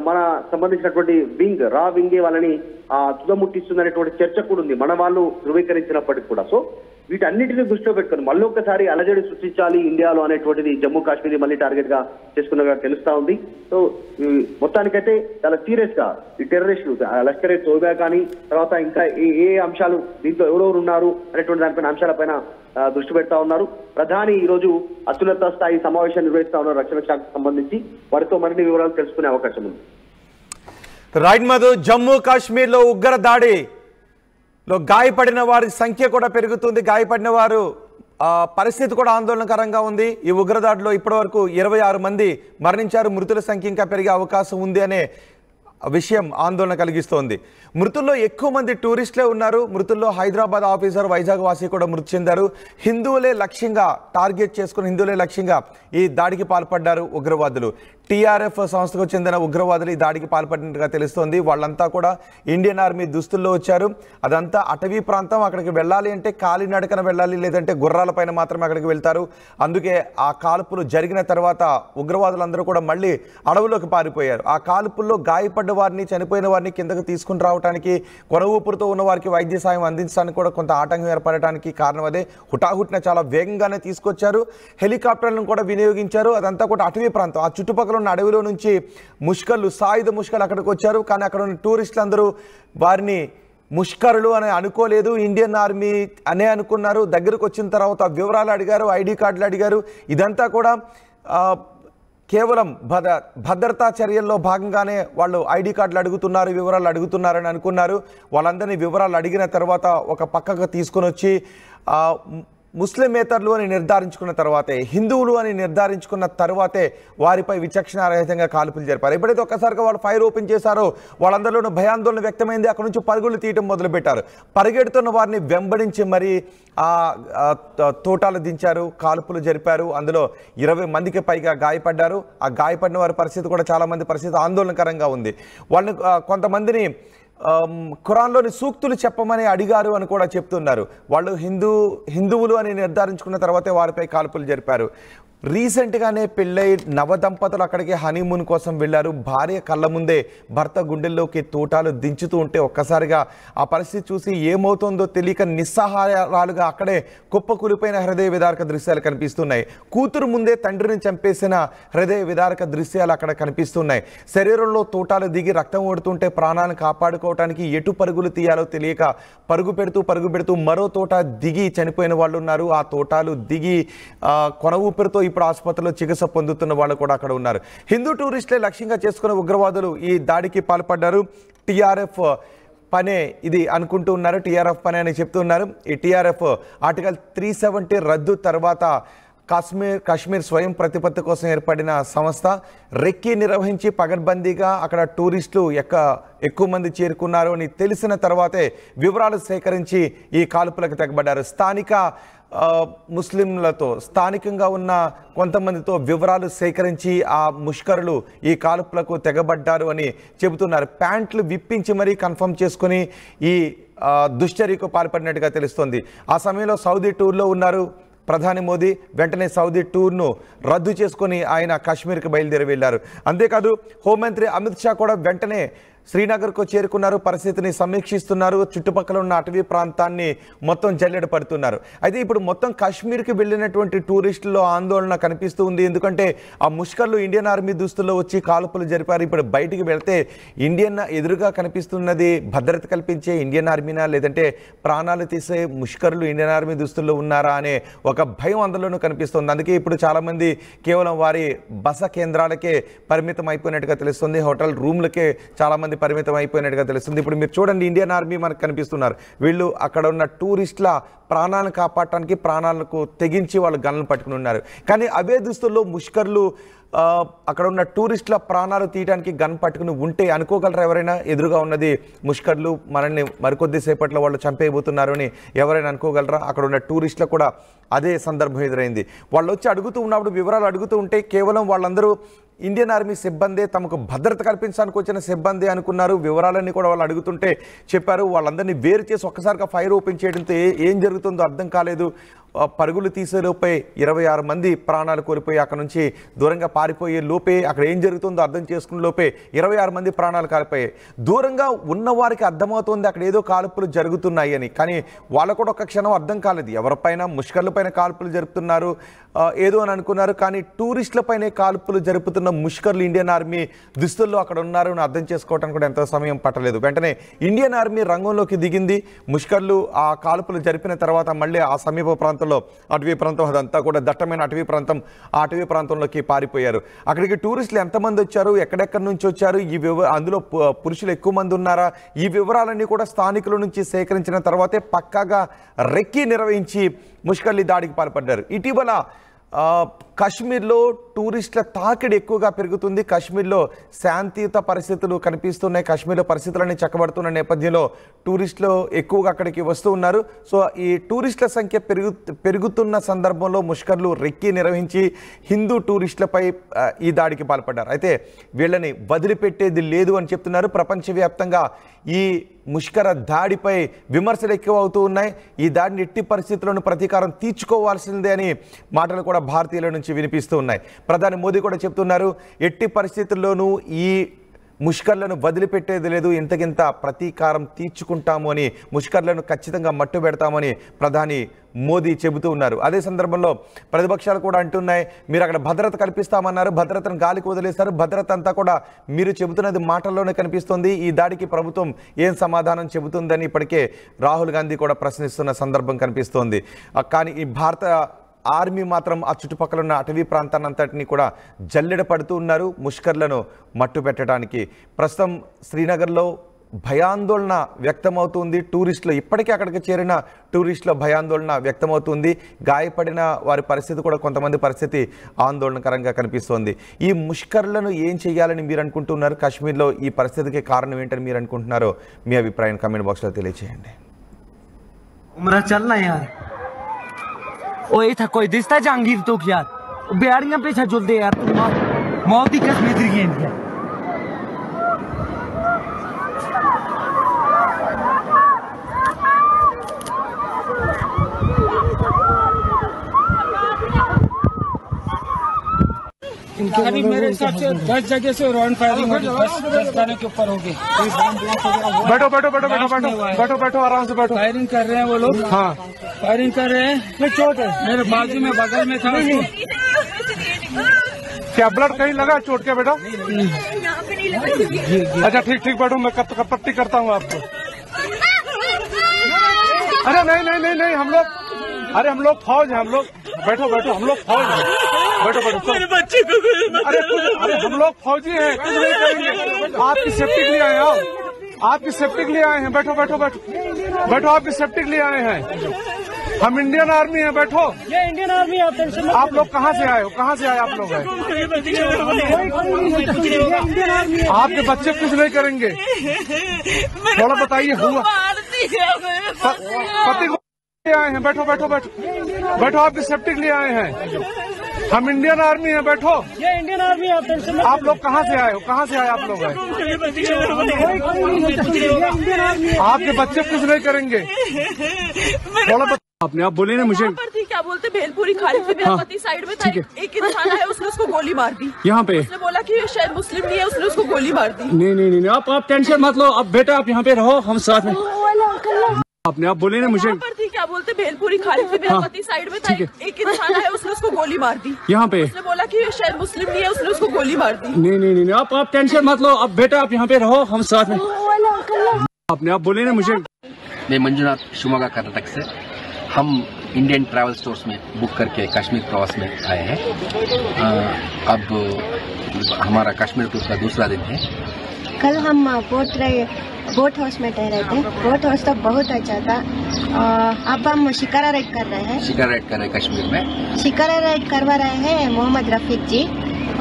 మన సంబంధించినటువంటి వింగ్ రా వింగే వాళ్ళని తుదముట్టిస్తుందనేటువంటి చర్చ కూడా ఉంది, మన వాళ్ళు ధృవీకరించినప్పటికీ కూడా. సో వీటన్నిటిని దృష్టిలో పెట్టుకుని మళ్ళీ ఒక్కసారి అలజడి సృష్టించాలి ఇండియాలో అనేటువంటిది జమ్మూ కాశ్మీర్ మళ్ళీ టార్గెట్ గా చేసుకున్నగా తెలుస్తా ఉంది. సో మొత్తానికైతే చాలా సీరియస్ గా ఈ టెర్రరిస్టులు లష్కరే తోయిబా కానీ తర్వాత ఇంకా ఏ అంశాలు దీంట్లో ఎవరెవరు ఉన్నారు అనేటువంటి దానిపైన అంశాలపైన దృష్టి పెడతా ఉన్నారు. ప్రధాని ఈ రోజు అత్యున్నత స్థాయి సమావేశం నిర్వహిస్తా ఉన్నారు రక్షణ శాఖకు సంబంధించి. వారితో మరిన్ని వివరాలు తెలుసుకునే అవకాశం ఉంది.
రైట్ మధు, జమ్మూ కాశ్మీర్ లో ఉగ్ర దాడిలో గాయపడిన వారి సంఖ్య కూడా పెరుగుతుంది. గాయపడిన వారు పరిస్థితి కూడా ఆందోళనకరంగా ఉంది. ఈ ఉగ్రదాడిలో ఇప్పటివరకు 26 మంది మరణించారు. మృతుల సంఖ్య ఇంకా పెరిగే అవకాశం ఉంది అనే విషయం ఆందోళన కలిగిస్తోంది. మృతుల్లో ఎక్కువ మంది టూరిస్టులే ఉన్నారు. మృతుల్లో హైదరాబాద్ ఆఫీసర్, వైజాగ్ వాసి కూడా మృతి చెందారు. హిందువులే లక్ష్యంగా టార్గెట్ చేసుకుని హిందువులే లక్ష్యంగా ఈ దాడికి పాల్పడ్డారు ఉగ్రవాదులు. టీఆర్ఎఫ్ సంస్థకు చెందిన ఉగ్రవాదులు ఈ దాడికి పాల్పడినట్టుగా తెలుస్తోంది. వాళ్ళంతా కూడా ఇండియన్ ఆర్మీ దుస్తుల్లో వచ్చారు. అదంతా అటవీ ప్రాంతం, అక్కడికి వెళ్ళాలి అంటే కాలినడకన వెళ్ళాలి, లేదంటే గుర్రాలపైన మాత్రమే అక్కడికి వెళ్తారు. అందుకే ఆ కాల్పులు జరిగిన తర్వాత ఉగ్రవాదులందరూ కూడా మళ్ళీ అడవులోకి పారిపోయారు. ఆ కాల్పుల్లో గాయపడ్డ వారిని, చనిపోయిన వారిని కిందకు తీసుకుని రావడానికి, కొన ఊపిరితో ఉన్న వారికి వైద్య సాయం అందించడానికి కూడా కొంత ఆటంకం ఏర్పడటానికి కారణం అదే. హుటాహుటిన చాలా వేగంగానే తీసుకొచ్చారు. హెలికాప్టర్లను కూడా వినియోగించారు. అదంతా కూడా అటవీ ప్రాంతం. ఆ చుట్టుపక్కల ఉన్న అడవిలో నుంచి ముష్కర్లు, సాయుధ ముష్కర్లు అక్కడికి వచ్చారు. కానీ అక్కడ ఉన్న టూరిస్టులు అందరూ వారిని ముష్కరులు అని అనుకోలేదు, ఇండియన్ ఆర్మీ అనే అనుకున్నారు. దగ్గరకు వచ్చిన తర్వాత వివరాలు అడిగారు, ఐడి కార్డులు అడిగారు. ఇదంతా కూడా కేవలం భద్రతా చర్యల్లో భాగంగానే వాళ్ళు ఐడి కార్డులు అడుగుతున్నారు, వివరాలు అడుగుతున్నారని అనుకున్నారు. వాళ్ళందరినీ వివరాలు అడిగిన తర్వాత ఒక పక్కకు తీసుకొని వచ్చి ముస్లిమేతరులు అని నిర్ధారించుకున్న తర్వాతే, హిందువులు అని నిర్ధారించుకున్న తర్వాతే వారిపై విచక్షణారహితంగా కాల్పులు జరిపారు. ఎప్పుడైతే ఒక్కసారిగా వాళ్ళు ఫైర్ ఓపెన్ చేశారో వాళ్ళందరిలోనూ భయాందోళన వ్యక్తమైంది. అక్కడ నుంచి పరుగులు తీయటం మొదలుపెట్టారు. పరిగెడుతున్న వారిని వెంబడించి మరి తోటాలు దించారు, కాల్పులు జరిపారు. అందులో 20 మందికి పైగా గాయపడ్డారు. ఆ గాయపడిన వారి పరిస్థితి కూడా చాలామంది పరిస్థితి ఆందోళనకరంగా ఉంది. వాళ్ళని కొంతమందిని ఖురాన్లోని సూక్తులు చెప్పమని అడిగారు అని కూడా చెప్తున్నారు. వాళ్ళు హిందువులు అని నిర్ధారించుకున్న తర్వాతే వారిపై కాల్పులు జరిపారు. రీసెంట్గానే పెళ్ళై నవదంపతులు అక్కడికి హనీమూన్ కోసం వెళ్ళారు. భార్య కళ్ళ ముందే భర్త గుండెల్లోకి తోటాలు దించుతూ ఉంటే ఒక్కసారిగా ఆ పరిస్థితి చూసి ఏమవుతుందో తెలియక నిస్సహాయాలుగా అక్కడే కుప్పకూలిపోయిన హృదయ విదారక దృశ్యాలు కనిపిస్తున్నాయి. కూతురు ముందే తండ్రిని చంపేసిన హృదయ విదారక దృశ్యాలు అక్కడ కనిపిస్తున్నాయి. శరీరంలో తోటాలు దిగి రక్తం ఓడుతుంటే ప్రాణాలను కాపాడుకోవడానికి ఎటు పరుగులు తీయాలో తెలియక పరుగు పెడుతూ మరో తోట దిగి చనిపోయిన వాళ్ళు ఉన్నారు. ఆ తోటాలు దిగి కొన ఊపిరితో ఇప్పుడు ఆసుపత్రిలో చికిత్స పొందుతున్న వాళ్ళు కూడా అక్కడ ఉన్నారు. హిందూ టూరిస్టులే లక్ష్యంగా చేసుకున్న ఉగ్రవాదులు ఈ దాడికి పాల్పడ్డారు. టీఆర్ఎఫ్ పనే ఇది అనుకుంటూ ఉన్నారు. టీఆర్ఎఫ్ పనే అని చెప్తున్నారు. ఈ టీఆర్ఎఫ్ ఆర్టికల్ 370 రద్దు తర్వాత కాశ్మీర్ స్వయం ప్రతిపత్తి కోసం ఏర్పడిన సంస్థ రెక్కి నిర్వహించి పగడ్బందీగా అక్కడ టూరిస్టులు ఎక్కువ మంది చేరుకున్నారు అని తెలిసిన తర్వాతే వివరాలు సేకరించి ఈ కాల్పులకు తెగబడ్డారు. స్థానిక ముస్లింలతో స్థానికంగా ఉన్న కొంతమందితో వివరాలు సేకరించి ఆ ముష్కరులు ఈ కాల్పులకు తెగబడ్డారు అని చెబుతున్నారు. ప్యాంట్లు విప్పించి మరీ కన్ఫర్మ్ చేసుకుని ఈ దుశ్చర్యకు పాల్పడినట్టుగా తెలుస్తోంది. ఆ సమయంలో సౌదీ టూర్లో ఉన్నారు ప్రధాని మోదీ. వెంటనే సౌదీ టూర్ను రద్దు చేసుకొని ఆయన కాశ్మీర్కి బయలుదేరి వెళ్ళారు. అంతేకాదు హోంమంత్రి అమిత్ షా కూడా వెంటనే శ్రీనగర్కు చేరుకున్నారు. పరిస్థితిని సమీక్షిస్తున్నారు. చుట్టుపక్కల ఉన్న అటవీ ప్రాంతాన్ని మొత్తం జల్లెడ పడుతున్నారు. అయితే ఇప్పుడు మొత్తం కాశ్మీర్కి వెళ్ళినటువంటి టూరిస్టుల్లో ఆందోళన కనిపిస్తూ ఉంది. ఎందుకంటే ఆ ముష్కర్లు ఇండియన్ ఆర్మీ దుస్తుల్లో వచ్చి కాల్పులు జరిపారు. ఇప్పుడు బయటికి వెళ్తే ఎదురుగా కనిపిస్తున్నది భద్రత కల్పించే ఇండియన్ ఆర్మీనా లేదంటే ప్రాణాలు తీసే ముష్కర్లు ఇండియన్ ఆర్మీ దుస్తుల్లో ఉన్నారా అనే ఒక భయం అందులోనూ కనిపిస్తుంది. అందుకే ఇప్పుడు చాలామంది కేవలం వారి బస కేంద్రాలకే పరిమితం అయిపోయినట్టుగా తెలుస్తుంది. హోటల్ రూమ్లకే చాలామంది పరిమితం అయిపోయినట్టుగా తెలుస్తుంది. ఇప్పుడు మీరు చూడండి, ఇండియన్ ఆర్మీ మనకు కనిపిస్తున్నారు. వీళ్ళు అక్కడ ఉన్న టూరిస్టుల ప్రాణాలను కాపాడటానికి ప్రాణాలకు తెగించి వాళ్ళు గన్లను పట్టుకుని ఉన్నారు. కానీ అవే దుస్తుల్లో ముష్కర్లు అక్కడ ఉన్న టూరిస్టుల ప్రాణాలు తీయడానికి గన్ పట్టుకుని ఉంటే అనుకోగలరా ఎవరైనా? ఎదురుగా ఉన్నది ముష్కర్లు, మనల్ని మరికొద్ది సేపట్లో వాళ్ళు చంపేయబోతున్నారు అని ఎవరైనా అనుకోగలరా? అక్కడ ఉన్న టూరిస్టులకు కూడా అదే సందర్భం ఎదురైంది. వాళ్ళు వచ్చి అడుగుతూ ఉన్నప్పుడు వివరాలు అడుగుతూ ఉంటే కేవలం వాళ్ళందరూ ఇండియన్ ఆర్మీ సిబ్బందే, తమకు భద్రత కల్పించడానికి వచ్చిన సిబ్బంది అనుకున్నారు. వివరాలన్నీ కూడా వాళ్ళు అడుగుతుంటే చెప్పారు. వాళ్ళందరినీ వేరు చేసి ఒక్కసారిగా ఫైర్ ఓపెన్ చేయడంతో ఏం జరుగుతుందో అర్థం కాలేదు. పరుగులు తీసే లోపే 26 మంది ప్రాణాలు కోల్పోయి అక్కడ నుంచి దూరంగా పారిపోయే లోపే అక్కడ ఏం జరుగుతుందో అర్థం చేసుకునే లోపే 26 మంది ప్రాణాలు కాలిపోయాయి. దూరంగా ఉన్నవారికి అర్థమవుతుంది అక్కడ ఏదో కాల్పులు జరుగుతున్నాయి అని. కానీ వాళ్ళకు కూడా ఒక క్షణం అర్థం కాలేదు. ఎవరిపైన ముష్కర్లపైన కాల్పులు జరుపుతున్నారు ఏదో అని అనుకున్నారు. కానీ టూరిస్టులపైనే కాల్పులు జరుపుతున్న ముష్కర్లు ఇండియన్ ఆర్మీ దుస్తుల్లో అక్కడ ఉన్నారు అని అర్థం చేసుకోవడానికి కూడా ఎంతో సమయం పట్టలేదు. వెంటనే ఇండియన్ ఆర్మీ రంగంలోకి దిగింది. ముష్కర్లు ఆ కాల్పులు జరిపిన తర్వాత మళ్ళీ ఆ సమీప ప్రాంతంలో అటవీ ప్రాంతం అదంతా కూడా దట్టమైన అటవీ ప్రాంతం, ఆ అటవీ ప్రాంతంలోకి పారిపోయారు. అక్కడికి టూరిస్టులు ఎంతమంది వచ్చారు, ఎక్కడెక్కడి నుంచి వచ్చారు, అందులో పురుషులు ఎక్కువ మంది ఉన్నారా, ఈ వివరాలన్నీ కూడా స్థానికుల నుంచి సేకరించిన తర్వాతే పక్కాగా రెక్కి నిర్వహించి ముష్కర్లు దాడికి పాల్పడ్డారు. ఇటీవల కాశ్మీర్లో టూరిస్టుల తాకిడి ఎక్కువగా పెరుగుతుంది. కాశ్మీర్లో శాంతియుత పరిస్థితులు కనిపిస్తున్నాయి. కాశ్మీర్లో పరిస్థితులన్నీ చక్కబడుతున్న నేపథ్యంలో టూరిస్టులు ఎక్కువగా అక్కడికి వస్తూ ఉన్నారు. సో ఈ టూరిస్టుల సంఖ్య పెరుగుతున్న సందర్భంలో ముష్కర్లు రెక్కి నిర్వహించి హిందూ టూరిస్టులపై ఈ దాడికి పాల్పడ్డారు. అయితే వీళ్ళని వదిలిపెట్టేది లేదు అని చెప్తున్నారు. ప్రపంచవ్యాప్తంగా ఈ ముష్కర దాడిపై విమర్శలు ఎక్కువ అవుతూ ఉన్నాయి. ఈ దాడిని ఎట్టి పరిస్థితుల్లోనూ ప్రతీకారం తీర్చుకోవాల్సిందే అని మాటలు కూడా భారతీయుల నుంచి వినిపిస్తూ ఉన్నాయి. ప్రధాని మోదీ కూడా చెప్తున్నారు, ఎట్టి పరిస్థితుల్లోనూ ఈ ముష్కర్లను వదిలిపెట్టేది లేదు, ఇంతకింత ప్రతీకారం తీర్చుకుంటాము అని, ముష్కర్లను ఖచ్చితంగా మట్టు పెడతామని ప్రధాని మోదీ చెబుతూ ఉన్నారు. అదే సందర్భంలో ప్రతిపక్షాలు కూడా అంటున్నాయి, మీరు అక్కడ భద్రత కల్పిస్తామన్నారు, భద్రతను గాలికి వదిలేస్తారు, భద్రత అంతా కూడా మీరు చెబుతున్నది మాటల్లోనే కనిపిస్తుంది, ఈ దాడికి ప్రభుత్వం ఏం సమాధానం చెబుతుందని ఇప్పటికే రాహుల్ గాంధీ కూడా ప్రశ్నిస్తున్న సందర్భం కనిపిస్తోంది. కానీ ఈ భారత ఆర్మీ మాత్రం ఆ చుట్టుపక్కల ఉన్న అటవీ ప్రాంతాన్నంతటినీ కూడా జల్లెడ పడుతూ ఉన్నారు ముష్కర్లను మట్టు పెట్టడానికి. ప్రస్తుతం శ్రీనగర్లో భయాందోళన వ్యక్తమవుతుంది. టూరిస్టులు ఇప్పటికీ అక్కడికి చేరిన టూరిస్టుల భయాందోళన వ్యక్తమవుతుంది. గాయపడిన వారి పరిస్థితి కూడా కొంతమంది పరిస్థితి ఆందోళనకరంగా కనిపిస్తోంది. ఈ ముష్కర్లను ఏం చేయాలని మీరు అనుకుంటున్నారు? కాశ్మీర్లో ఈ పరిస్థితికి కారణం ఏంటని మీరు అనుకుంటున్నారో మీ అభిప్రాయం కామెంట్ బాక్స్లో తెలియజేయండి.
ओए था कोई दिसता जहांगीर तो यार बेड़ियां पे झुलदे यार तू मौत दी कसम इधर गई है। करीब मेरे हिसाब से 10 जगह से राउंड फायरिंग होगी, 10 थाने के ऊपर होगी।
बैठो बैठो बैठो बैठो बैठो बैठो बैठो आराम से बैठो।
फायरिंग कर रहे हैं वो लोग,
हाँ
फायरिंग कर रहे हैं। चोट है मेरे बाजू में, बगल में था।
क्या ब्लड कहीं लगा चोट के बेटा? अच्छा ठीक ठीक बैठो, मैं पट्टी करता हूँ आपको। अरे नहीं नहीं नहीं नहीं, हम लोग फौज है, हम लोग बैठो बैठो, हम लोग फौज है, बैठो बैठो। अरे हम लोग फौजी हैं, कुछ नहीं करेंगे। आपकी सेफ्टी के लिए आए हैं, आपकी सेफ्टी के लिए आए हैं, बैठो बैठो बैठो बैठो, आपकी सेफ्टी के लिए आए हैं। हम इंडियन आर्मी हैं, बैठो।
ये इंडियन आर्मी
आप लोग कहाँ से आए हो? कहाँ से आए आप लोग? आपके बच्चे कुछ नहीं करेंगे, थोड़ा बताइए। हुआ पति को आए हैं, बैठो बैठो बैठो बैठो, आपकी सेफ्टी के लिए आए हैं। हम इंडियन आर्मी हैं, बैठो।
ये इंडियन आर्मी
आप लोग कहाँ से आए हो? कहाँ से आए आप लोग? आपके बच्चे कुछ नहीं करेंगे, थोड़ा आपने आप बोले ना मुझे।
क्या बोलते भेलपुरी खाली से मेरा पति साइड में था, एक इंसान है उसने उसको गोली मार दी
यहाँ पे।
उसने बोला कि शायद मुस्लिम नहीं है, उसने उसको गोली मार दी।
नहीं नहीं नहीं, आप टेंशन मत लो। अब बेटा आप यहाँ पे रहो, हम साथ में। आपने आप बोले ना मुझे।
क्या बोलते भेलपुरी खाली से मेरा पति साइड में था, एक इंसान है उसने उसको गोली मार दी
यहाँ पे।
उसने बोला कि शायद मुस्लिम नहीं है, उसने उसको गोली मार दी।
नहीं नहीं नहीं, आप टेंशन मत लो। अब बेटा आप यहाँ पे रहो, हम साथ में। आपने आप बोले ना मुझे।
मैं मंजुनाथ, शिवमोगा कर्नाटक से। हम इंडियन ट्रैवल स्टोर्स में बुक करके कश्मीर प्रवास में आए हैं। अब हमारा कश्मीर टूर का दूसरा दिन है।
कल हम बोट हाउस में ठहरे थे। बोट हाउस तो बहुत अच्छा था। अब हम शिकारा राइड कर रहे हैं।
शिकारा राइड कर रहे हैं कश्मीर में।
शिकारा राइड करवा रहे हैं मोहम्मद रफीक जी,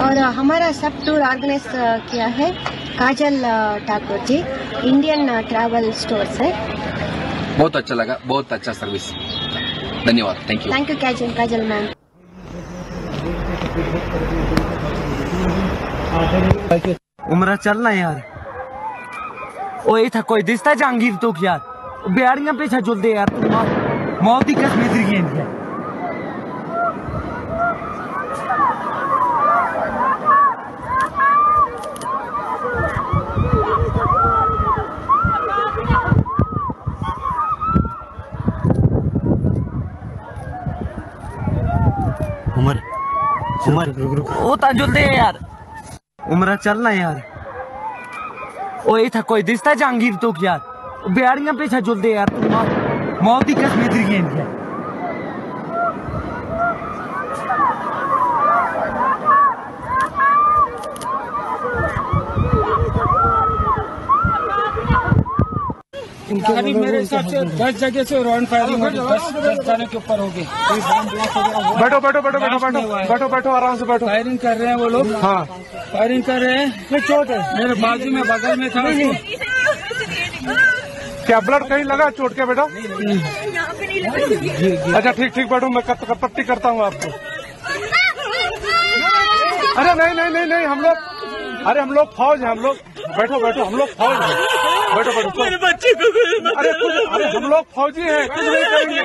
और हमारा सब टूर ऑर्गेनाइज किया है काजल Thakur ji, Indian travel store से।
बहुत अच्छा लगा, बहुत अच्छा सर्विस, धन्यवाद, thank you.
Thank you Kajal ma'am.
उमरा चलना यार। ओ ये था कोई दिसता जहांगीर तो यार, बिहारियां पीछा चल दे यार, तू मौत की कसम है।
उमर
ओ ताजुल दे यार, उमरा चलना यार। ओ ये था कोई दिसता जहांगीर तो यार, बिहारियां पीछा चल दे यार, तू मौत की कसम है। करीब मेरे हिसाब से 10 जगह से राउंड फायरिंग होगी, 10 थाने के ऊपर होगी।
बैठो बैठो बैठो बैठो बैठो बैठो बैठो आराम से बैठो।
फायरिंग कर रहे हैं वो लोग,
हाँ
फायरिंग कर रहे हैं। चोट है मेरे बाजू में, बगल में था।
क्या ब्लड कहीं लगा चोट के बेटा? अच्छा ठीक ठीक बैठो, मैं पट्टी करता हूँ आपको। अरे नहीं नहीं नहीं नहीं, हम लोग फौज है, हम लोग बैठो बैठो, हम लोग फौज है, बैठो बैठो। अरे हम लोग फौजी हैं, कुछ नहीं करेंगे।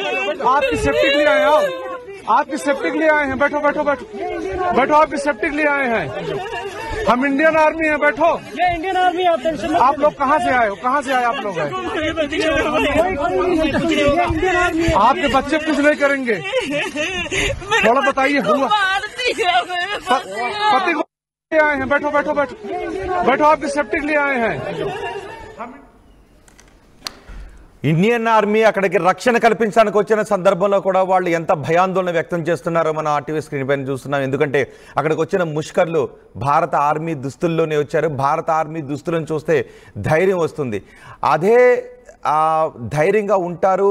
आपकी सेफ्टी के लिए आए हैं, आपकी सेफ्टी के लिए आए हैं, बैठो बैठो बैठो बैठो, आपकी सेफ्टी के लिए आए हैं। हम इंडियन आर्मी हैं, बैठो।
ये इंडियन आर्मी
आप लोग कहाँ से आए हो? कहाँ से आए आप लोग? आपके बच्चे कुछ नहीं करेंगे, थोड़ा बताइए। हुआ पति को आए हैं, बैठो बैठो बैठो बैठो, आपकी सेफ्टी के लिए आए हैं।
ఇండియన్ ఆర్మీ అక్కడికి రక్షణ కల్పించడానికి వచ్చిన సందర్భంలో కూడా వాళ్ళు ఎంత భయాందోళన వ్యక్తం చేస్తున్నారో మనం ఆర్టీవీ స్క్రీన్ పైన చూస్తున్నాం. ఎందుకంటే అక్కడికి వచ్చిన ముష్కర్లు భారత ఆర్మీ దుస్తుల్లోనే వచ్చారు. భారత ఆర్మీ దుస్తులను చూస్తే ధైర్యం వస్తుంది. అదే ధైర్యంగా ఉంటారు,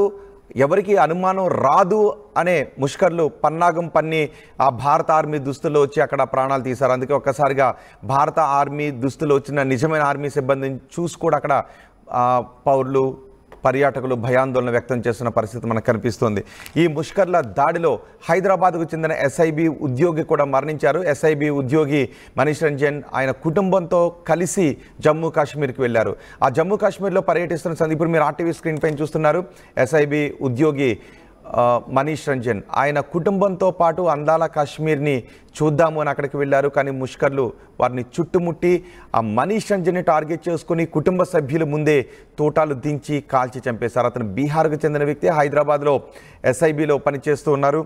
ఎవరికి అనుమానం రాదు అనే ముష్కర్లు పన్నాగం పన్ని ఆ భారత ఆర్మీ దుస్తుల్లో వచ్చి అక్కడ ప్రాణాలు తీశారు. అందుకే ఒక్కసారిగా భారత ఆర్మీ దుస్తులు వచ్చిన నిజమైన ఆర్మీ సిబ్బందిని చూసి కూడా అక్కడ పౌరులు, పర్యాటకులు భయాందోళన వ్యక్తం చేస్తున్న పరిస్థితి మనకు కనిపిస్తుంది. ఈ ముష్కర్ల దాడిలో హైదరాబాద్కు చెందిన ఎస్ఐబి ఉద్యోగి కూడా మరణించారు. ఎస్ఐబి ఉద్యోగి మనీష్ రంజన్ ఆయన కుటుంబంతో కలిసి జమ్మూ కాశ్మీర్కి వెళ్ళారు. ఆ జమ్మూ కాశ్మీర్లో పర్యటిస్తున్న ఇప్పుడు మీరు ఆర్టీవీ స్క్రీన్ పైన చూస్తున్నారు. ఎస్ఐబి ఉద్యోగి మనీష్ రంజన్ ఆయన కుటుంబంతో పాటు అందాల కాశ్మీర్ని చూద్దాము అని అక్కడికి వెళ్ళారు. కానీ ముష్కర్లు వారిని చుట్టుముట్టి ఆ మనీష్ రంజన్ని టార్గెట్ చేసుకుని కుటుంబ సభ్యుల ముందే తోటాలు దించి కాల్చి చంపేశారు. అతను బీహార్కు చెందిన వ్యక్తి, హైదరాబాద్లో ఎస్ఐబిలో పనిచేస్తూ ఉన్నారు.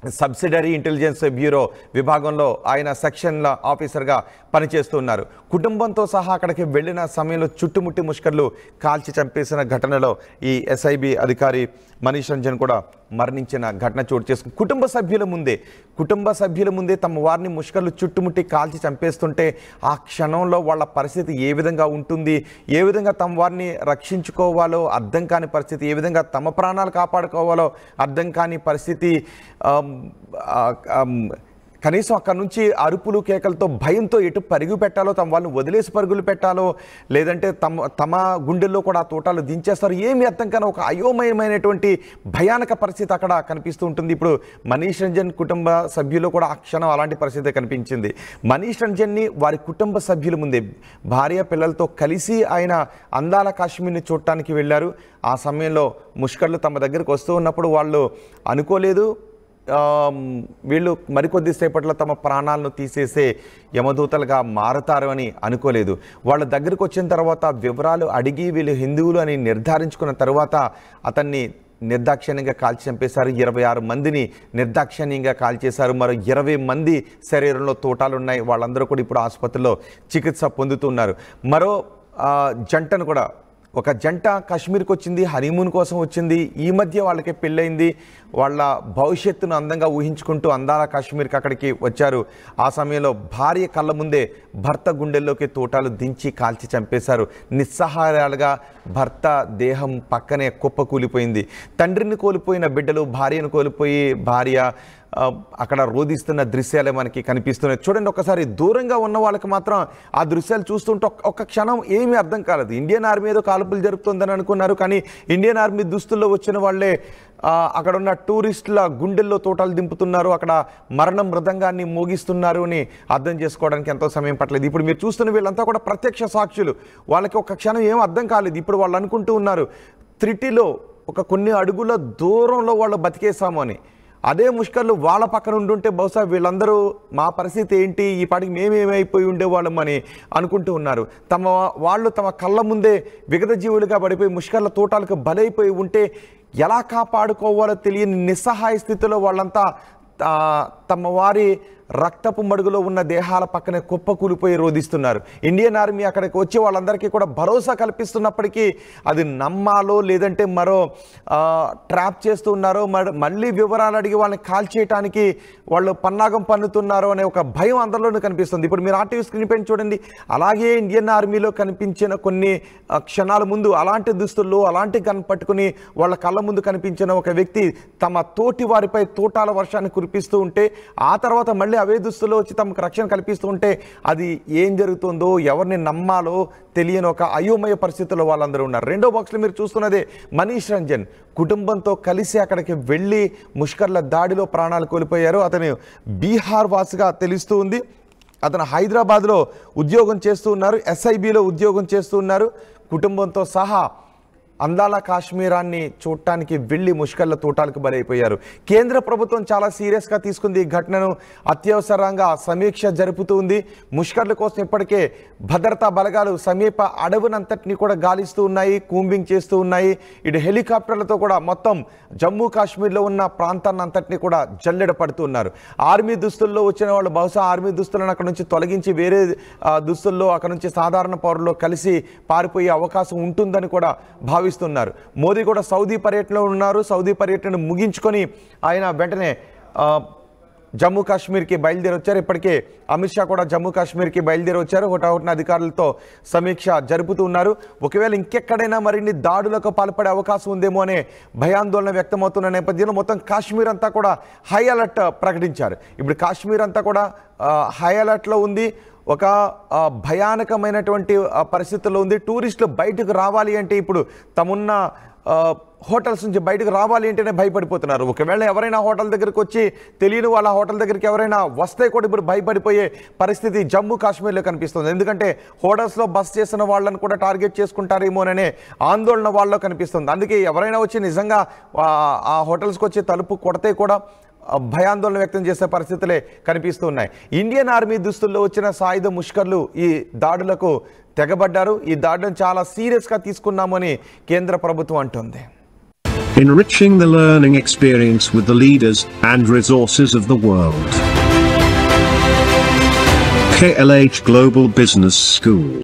సబ్సిడరీ ఇంటెలిజెన్స్ బ్యూరో విభాగంలో ఆయన సెక్షన్ల ఆఫీసర్గా పనిచేస్తున్నారు. కుటుంబంతో సహా అక్కడికి వెళ్ళిన సమయంలో చుట్టుముట్టి ముష్కర్లు కాల్చి చంపేసిన ఘటనలో ఈ ఎస్ఐబి అధికారి మనీష్ రంజన్ కూడా మరణించిన ఘటన చోటు చేసుకుంది. కుటుంబ సభ్యుల ముందే తమ వారిని ముష్కర్లు చుట్టుముట్టి కాల్చి చంపేస్తుంటే ఆ క్షణంలో వాళ్ళ పరిస్థితి ఏ విధంగా ఉంటుంది, ఏ విధంగా తమ వారిని రక్షించుకోవాలో అర్థం కాని పరిస్థితి, ఏ విధంగా తమ ప్రాణాలు కాపాడుకోవాలో అర్థం కాని పరిస్థితి. కనీసం అక్కడి నుంచి అరుపులు కేకలతో భయంతో ఎటు పరుగు పెట్టాలో, తమ వాళ్ళని వదిలేసి పరుగులు పెట్టాలో, లేదంటే తమ గుండెల్లో కూడా ఆ తోటాలు దించేస్తారు, ఏమి అర్థం కాని ఒక అయోమయమైనటువంటి భయానక పరిస్థితి అక్కడ కనిపిస్తూ ఉంటుంది. ఇప్పుడు మనీష్ రంజన్ కుటుంబ సభ్యులు కూడా ఆ క్షణం అలాంటి పరిస్థితి కనిపించింది. మనీష్ రంజన్ని వారి కుటుంబ సభ్యుల ముందే భార్య పిల్లలతో కలిసి ఆయన అందాల కాశ్మీర్ని చూడటానికి వెళ్ళారు. ఆ సమయంలో ముష్కర్లు తమ దగ్గరకు వస్తూ ఉన్నప్పుడు వాళ్ళు అనుకోలేదు వీళ్ళు మరికొద్ది సేపట్లో తమ ప్రాణాలను తీసేసే యమదూతలుగా మారతారు అని అనుకోలేదు. వాళ్ళ దగ్గరకు వచ్చిన తర్వాత వివరాలు అడిగి వీళ్ళు హిందువులు అని నిర్ధారించుకున్న తర్వాత అతన్ని నిర్దాక్షిణ్యంగా కాల్చి చంపేశారు. 26 మందిని నిర్దాక్షిణ్యంగా కాల్చేశారు. మరో 20 మంది శరీరంలో తోటాలున్నాయి. వాళ్ళందరూ కూడా ఇప్పుడు ఆసుపత్రిలో చికిత్స పొందుతున్నారు. మరో జంటను కూడా, ఒక జంట కాశ్మీర్కి వచ్చింది, హనీమూన్ కోసం వచ్చింది. ఈ మధ్య వాళ్ళకి పెళ్ళయింది. వాళ్ళ భవిష్యత్తును అందంగా ఊహించుకుంటూ అందాల కాశ్మీర్కి అక్కడికి వచ్చారు. ఆ సమయంలో భార్య కళ్ళ ముందే భర్త గుండెల్లోకి తోటాలు దించి కాల్చి చంపేశారు. నిస్సహాయాలుగా భర్త దేహం పక్కనే కుప్పకూలిపోయింది. తండ్రిని కోల్పోయిన బిడ్డలు, భార్యను కోల్పోయి భార్య అక్కడ రోధిస్తున్న దృశ్యాలే మనకి కనిపిస్తున్నాయి. చూడండి, ఒకసారి దూరంగా ఉన్న వాళ్ళకి మాత్రం ఆ దృశ్యాలు చూస్తుంటే ఒక్క క్షణం ఏమీ అర్థం కాలేదు. ఇండియన్ ఆర్మీ ఏదో కాల్పులు జరుపుతుందని అనుకున్నారు, కానీ ఇండియన్ ఆర్మీ దుస్తుల్లో వచ్చిన వాళ్ళే అక్కడ ఉన్న టూరిస్టుల గుండెల్లో తోటాలు దింపుతున్నారు, అక్కడ మరణ మృదంగాన్ని మోగిస్తున్నారు అని అర్థం చేసుకోవడానికి ఎంతో సమయం పట్టలేదు. ఇప్పుడు మీరు చూస్తున్న వీళ్ళంతా కూడా ప్రత్యక్ష సాక్షులు. వాళ్ళకి ఒక క్షణం ఏం అర్థం కాలేదు. ఇప్పుడు వాళ్ళు అనుకుంటూ ఉన్నారు త్రిటిలో ఒక కొన్ని అడుగుల దూరంలో వాళ్ళు బతికేసాము అని. అదే ముష్కర్లు వాళ్ళ పక్కన ఉండుంటే బహుశా వీళ్ళందరూ మా పరిస్థితి ఏంటి, ఈ పాటికి మేమేమైపోయి ఉండేవాళ్ళం అని అనుకుంటూ ఉన్నారు. వాళ్ళు తమ కళ్ళ ముందే విగత జీవులుగా పడిపోయి ముష్కర్ల తోటాలకు బలైపోయి ఉంటే ఎలా కాపాడుకోవాలో తెలియని నిస్సహాయ స్థితిలో వాళ్ళంతా తమ వారి రక్తపు మడుగులో ఉన్న దేహాల పక్కనే కుప్పకూలిపోయి రోధిస్తున్నారు. ఇండియన్ ఆర్మీ అక్కడికి వచ్చి వాళ్ళందరికీ కూడా భరోసా కల్పిస్తున్నప్పటికీ అది నమ్మాలో లేదంటే మరో ట్రాప్ చేస్తూ ఉన్నారో, మళ్ళీ వివరాలు అడిగి వాళ్ళని కాల్ చేయడానికి వాళ్ళు పన్నాగం పన్నుతున్నారో అనే ఒక భయం అందరిలోనూ కనిపిస్తుంది. ఇప్పుడు మీరు ఆర్టీవీ స్క్రీన్ పైన చూడండి, అలాగే ఇండియన్ ఆర్మీలో కనిపించిన కొన్ని క్షణాల ముందు అలాంటి దుస్తుల్లో అలాంటి గన్ పట్టుకుని వాళ్ళ కళ్ళ ముందు కనిపించిన ఒక వ్యక్తి తమ తోటి వారిపై తోటాల వర్షాన్ని కురిపిస్తూ ఉంటే, ఆ తర్వాత మళ్ళీ అవే దుస్తుల్లో వచ్చి తమకు రక్షణ కల్పిస్తూ ఉంటే అది ఏం జరుగుతుందో, ఎవరిని నమ్మాలో తెలియని ఒక అయోమయ పరిస్థితుల్లో వాళ్ళందరూ ఉన్నారు. రెండో బాక్స్లో మీరు చూస్తున్నదే మనీష్ రంజన్ కుటుంబంతో కలిసి అక్కడికి వెళ్ళి ముష్కర్ల దాడిలో ప్రాణాలు కోల్పోయారు. అతను బీహార్ వాసిగా తెలుస్తూ ఉంది. అతను హైదరాబాద్లో ఉద్యోగం చేస్తూ ఉన్నారు, ఎస్ఐబిలో ఉద్యోగం చేస్తూ ఉన్నారు. కుటుంబంతో సహా అందాల కాశ్మీరాన్ని చూడటానికి వెళ్ళి ముష్కర్ల తోటాలకు బలైపోయారు. కేంద్ర ప్రభుత్వం చాలా సీరియస్గా తీసుకుంది ఈ ఘటనను, అత్యవసరంగా సమీక్ష జరుపుతూ ఉంది. ముష్కర్ల కోసం ఇప్పటికే భద్రతా బలగాలు సమీప అడవునంతటినీ కూడా గాలిస్తూ ఉన్నాయి, కూంబింగ్ చేస్తూ ఉన్నాయి. ఇటు హెలికాప్టర్లతో కూడా మొత్తం జమ్మూ కాశ్మీర్లో ఉన్న ప్రాంతాన్ని అంతటినీ కూడా జల్లెడ పడుతున్నారు. ఆర్మీ దుస్తుల్లో వచ్చిన వాళ్ళు బహుశా ఆర్మీ దుస్తులను అక్కడ నుంచి తొలగించి వేరే దుస్తుల్లో అక్కడ నుంచి సాధారణ పౌరుల్లో కలిసి పారిపోయే అవకాశం ఉంటుందని కూడా భావిస్తున్నారు. మోదీ కూడా సౌదీ పర్యటనలో ఉన్నారు. సౌదీ పర్యటన ముగించుకొని ఆయన వెంటనే జమ్మూ కాశ్మీర్కి బయలుదేరి వచ్చారు. ఇప్పటికే అమిత్ షా కూడా జమ్మూ కాశ్మీర్కి బయలుదేరి వచ్చారు. హుటాహుటిన అధికారులతో సమీక్ష జరుపుతూ ఉన్నారు. ఒకవేళ ఇంకెక్కడైనా మరిన్ని దాడులకు పాల్పడే అవకాశం ఉందేమో అనే భయాందోళన వ్యక్తమవుతున్న నేపథ్యంలో మొత్తం కాశ్మీర్ అంతా కూడా హై అలర్ట్ ప్రకటించారు. ఇప్పుడు కాశ్మీర్ అంతా కూడా హై అలర్ట్లో ఉంది. ఒక భయానకమైనటువంటి పరిస్థితుల్లో ఉంది. టూరిస్టులు బయటకు రావాలి అంటే ఇప్పుడు తమున్న హోటల్స్ నుంచి బయటకు రావాలి అంటేనే భయపడిపోతున్నారు. ఒకవేళ ఎవరైనా హోటల్ దగ్గరికి వచ్చి తెలియని వాళ్ళ హోటల్ దగ్గరికి ఎవరైనా వస్తే కూడా ఇప్పుడు భయపడిపోయే పరిస్థితి జమ్మూ కాశ్మీర్లో కనిపిస్తుంది. ఎందుకంటే హోటల్స్లో బస్ చేసిన వాళ్ళని కూడా టార్గెట్ చేసుకుంటారేమోననే ఆందోళన వాళ్ళలో కనిపిస్తుంది. అందుకే ఎవరైనా వచ్చి నిజంగా ఆ హోటల్స్కి వచ్చి తలుపు కొడితే కూడా భయాందోళన వ్యక్తం చేసే పరిస్థితులే కనిపిస్తున్నాయి. ఇండియన్ ఆర్మీ దుస్తుల్లో వచ్చిన సాయుధ ముష్కర్లు ఈ దాడులకు తెగబడ్డారు. ఈ దాడులను చాలా సీరియస్గా తీసుకున్నామని కేంద్ర ప్రభుత్వం అంటుంది.
Enriching the learning experience with the leaders and resources of the world. KLH Global Business School.